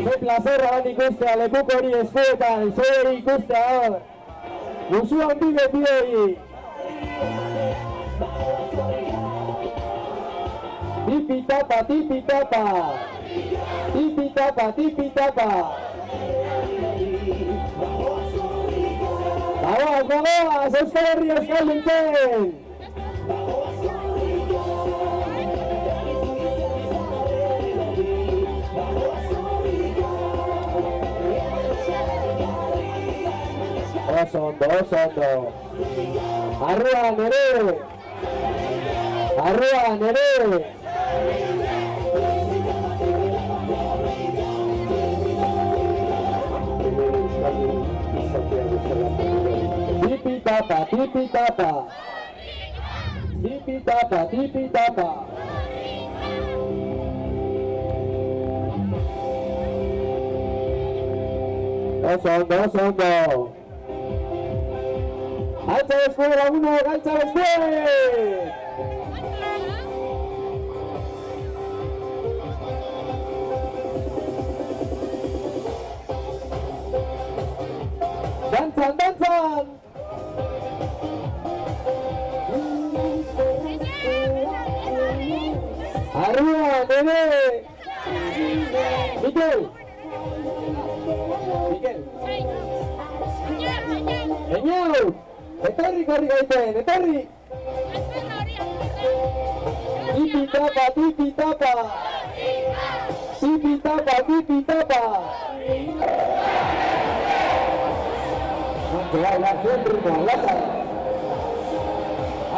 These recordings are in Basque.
Ze plazerra bat ikustea, lekuk hori eskuetan, zoi ikustea hor. Musu handi beti hori. Tipi-tapa, tipi-tapa. Tipi-tapa, tipi-tapa. Bagoaz, bagoaz, Euskal Herria euskalduntzen. Oso ondo, oso ondo. Arruan ere. Arruan ere. Tipi-tapa, tipi-tapa. Tipi-tapa, tipi-tapa. Oso ondo, oso ondo. Altza bezkue lagunok, altza bezkue! Dantzan, dantzan! Arruan, ere! Mikel! Mikel! Eñau! Etorri korri gaiten, etorri! Tipi-tapa, tipi-tapa! Tipi-tapa, tipi-tapa! Mantea, la ritmo, laza!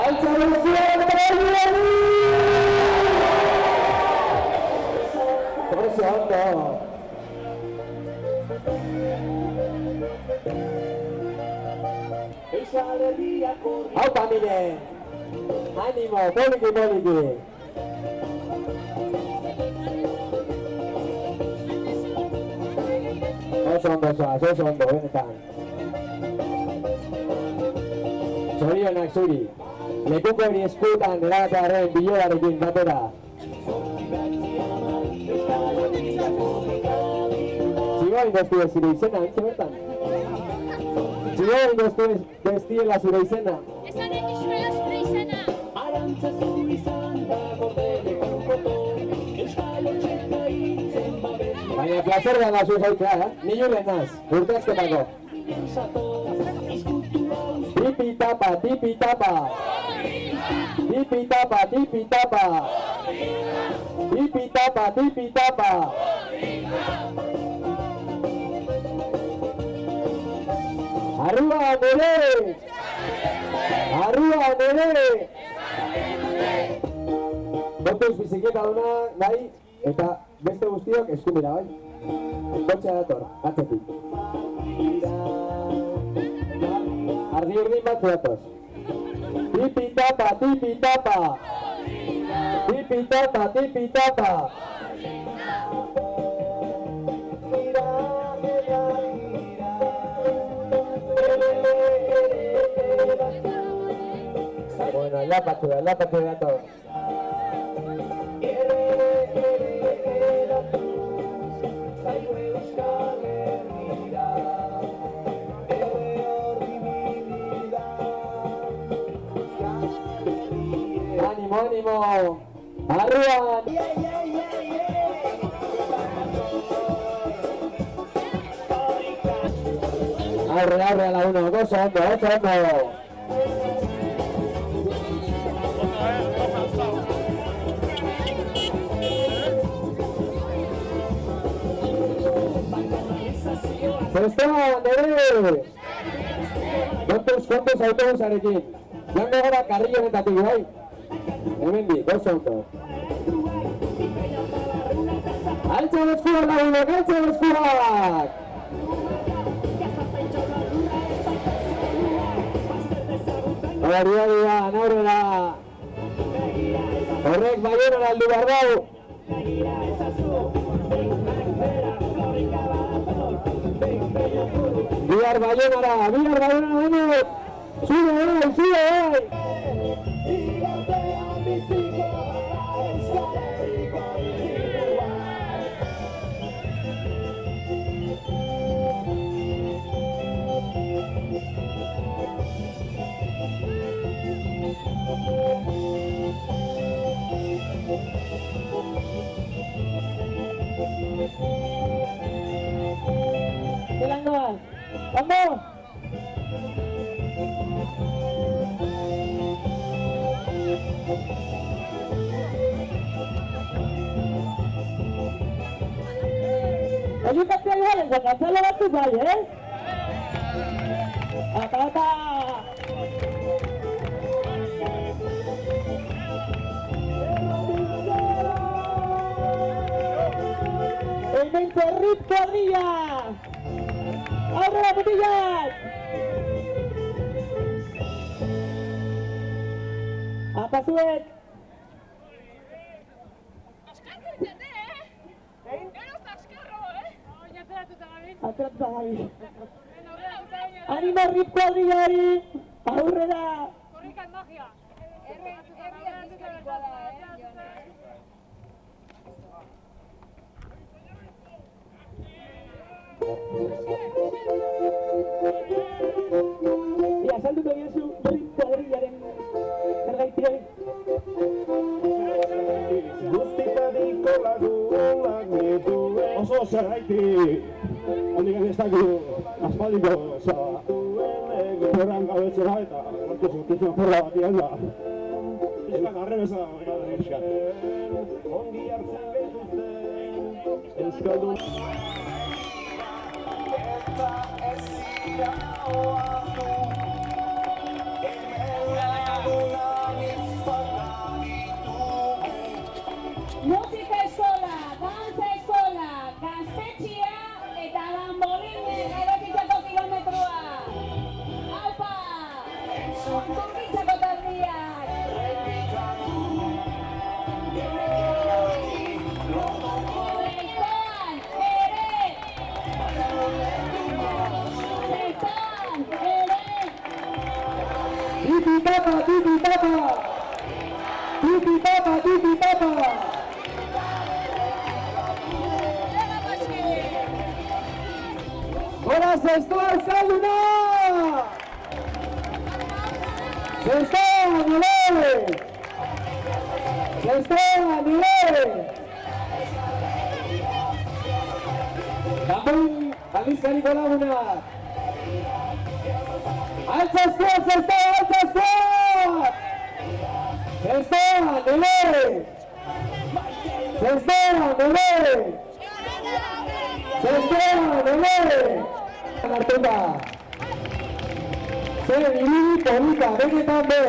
Altza bezuen, berri! Oso ondo! Hau tamine! Animo, poliki, poliki! Oso ondo zoaz, oso ondo, benetan! Zorionak zuri! Lekuko hori eskutan erabatearen biloarekin batera! Zigoin doztu ez zire izena, entxe bertan? Zigoin doztu bestiela zure izena? Esan egizue zure izena! Arantzazu izan da gordeleko koton, euskal otxeta itzen babes. Baina placer da zuz hautzea, niluren naz, urtezketako. Tipi-tapa, tipi-tapa. Tipi-tapa, tipi-tapa. Tipi-tapa, tipi-tapa. Arriba, nere! Arriba, nere! Kontuz biziketa duna, bai, eta beste guztiok eskumira, bai? Kotxea dator, atzetik. Ardi urdin batzu datoz. Tipi-tapa, tipi-tapa. Tipi-tapa, tipi-tapa. Bueno, aldapatu dator. Ánimo, ánimo. Arruan. Arre, arre a la uno, oso ondo. Esteban, nere! Kontuz autobusarekin. Joango gara karrilonetatik, bai? Hemen bi, oso ondo. Altza bezkuak lagunok, altza bezkuak! Hori, aurrera! Horrek Baionara aldu behar dau! Bihar Baionara, baino! Zure! Vamos. Elikatzea garen, zakatzela batzuk bai, Ata. Hemen zerrit kuadrilla. Aurrera mutilak. Apa zuek? Atratuta gabi. Anima rip kuadrillari. Aurrera. Korrikan magia. Ia, salduko diozu rip kuadrillaren ergaitia. Guztitadiko lagunak nituen oso zergaitik handik ez dakigu aspaldiko porran gabetzera eta sortitzen porra batian da Euskak arre bezala Euskak ongi hartzen gaituzten Euskaldun eta ez zira oatu Musika eskola, dantza eskola, gaztetxea eta bambolinen erokitzeko kilometroa. Aupa! Konkitzako taldiak! Zertan ere! Tipi-tapa, tipi-tapa! Tipi-tapa, tipi-tapa! Gora zestoa euskalduna! Zestoa nire! Zestoa nire! Gamboi aldizkariko lagunak! Altza eskuak, zestoa, altza eskuak! Zestoa nire! Zestoa nire! Zestoa nire! Hartuta! Zer irudi polita, benetan be!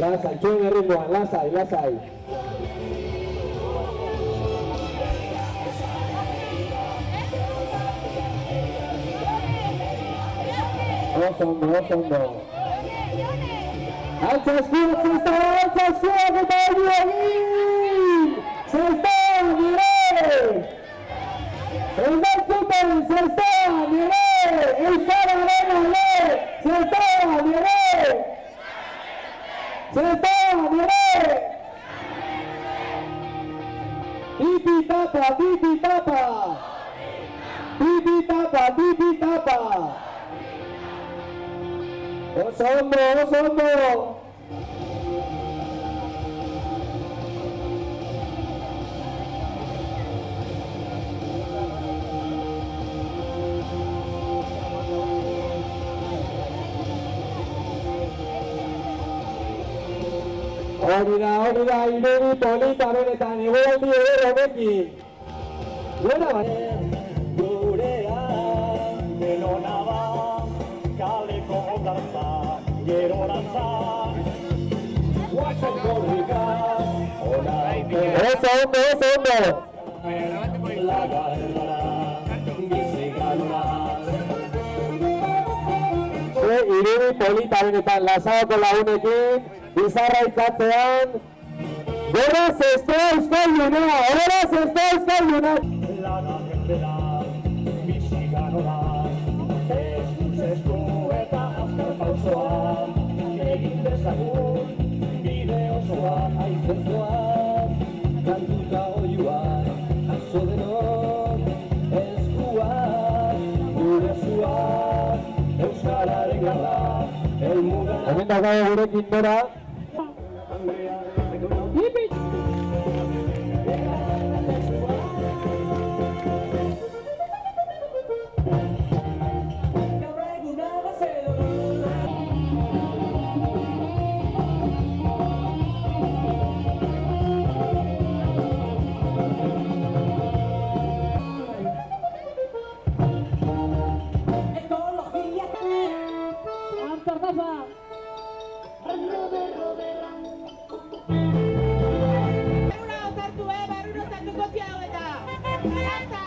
Lasai, txuen erritmoan, lasai, lasai! Oso ondo, oso ondo! Altza eskuak, zestoa, altza eskuak eta hori egin! Zestoa nire! Zerbatzuten zestoa nire! Euskararen alde! Zestoa nire! Zestoa nire! Tipi-tapa, tipi-tapa! Tipi-tapa, tipi-tapa! Oso ondo, oso ondo! Hori da, irudi polita benetan, egualdi eder honekin. Gora bai. Gurean, denona ba, kaleko ondartza, gerorantza. Guazen korrikaz, onartu. Oso ondo, oso ondo. Lagarra, bizigarra. Irudi polita benetan, Lasaoko lagunekin, bizarra itzatzean. Gora zestoa euskalduna, gora zestoa euskalduna. Lagarra, bizigarra. Eskuzestu eta azkar pausoa, egin dezagun, bide osoa, haizen zoaz, kantuta oiuak, aso denok, eskuak, gure zuak, euskararen garra, elmugan. Hemen dago gurekin Nora. Barrura osartu, barrura osartuko zia hau eta.